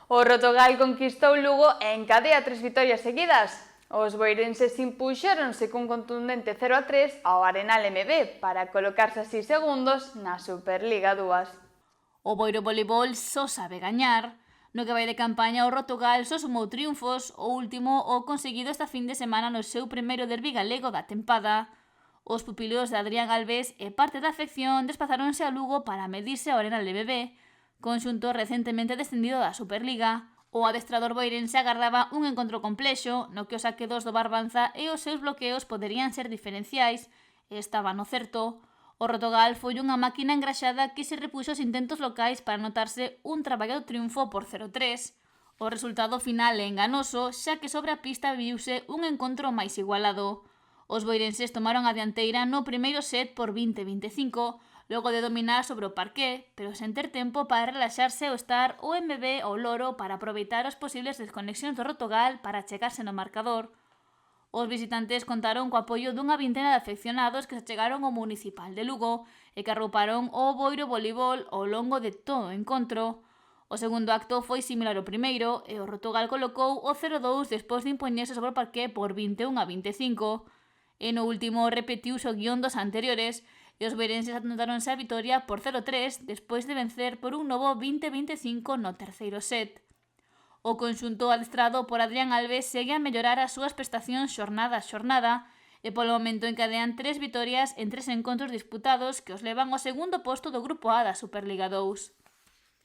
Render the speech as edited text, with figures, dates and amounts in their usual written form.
O Rotogal conquistou Lugo e encadea 3 vitorias seguidas. Os boirenses impuxéronse cun contundente 0-3 ao Arenal MB para colocarse así segundos na Superliga 2. O Boiro Voleibol só sabe gañar. No que vai de campaña, o Rotogal só sumou triunfos, o último o conseguido esta fin de semana no seu primeiro derbi galego da tempada. Os pupilos de Adrián Alves e parte da afección desplazáronse a Lugo para medirse ao Arenal MB, conxunto recentemente descendido da Superliga. O adestrador boirense agardaba un encontro complexo, no que os saquedos do Barbanza e os seus bloqueos poderían ser diferenciais, e estaba no certo. O Rotogal foi unha máquina engraxada que se repuxo aos intentos locais para notarse un traballado triunfo por 0-3. O resultado final é enganoso, xa que sobre a pista viuse un encontro máis igualado. Os boirenses tomaron a dianteira no primeiro set por 20-25, logo de dominar sobre o parqué, pero sen ter tempo para relaxarse ou estar o MB ao loro para aproveitar as posibles desconexións do Rotogal para chegarse no marcador. Os visitantes contaron co apoio dunha vintena de afeccionados que se chegaron ao Municipal de Lugo e que arrouparon o Boiro Voleibol ao longo de todo o encontro. O segundo acto foi similar ao primeiro e o Rotogal colocou o 0-2 despois de impoñerse sobre o parqué por 21-25. E no último repetiuse o guión dos anteriores e os boirenses anotaronse a vitoria por 0-3 despois de vencer por un novo 20-25 no terceiro set. O conxunto adestrado por Adrián Alves segue a mellorar as súas prestacións xornada a xornada e polo momento encadean 3 vitorias en 3 encontros disputados que os levan ao segundo posto do Grupo A da Superliga 2.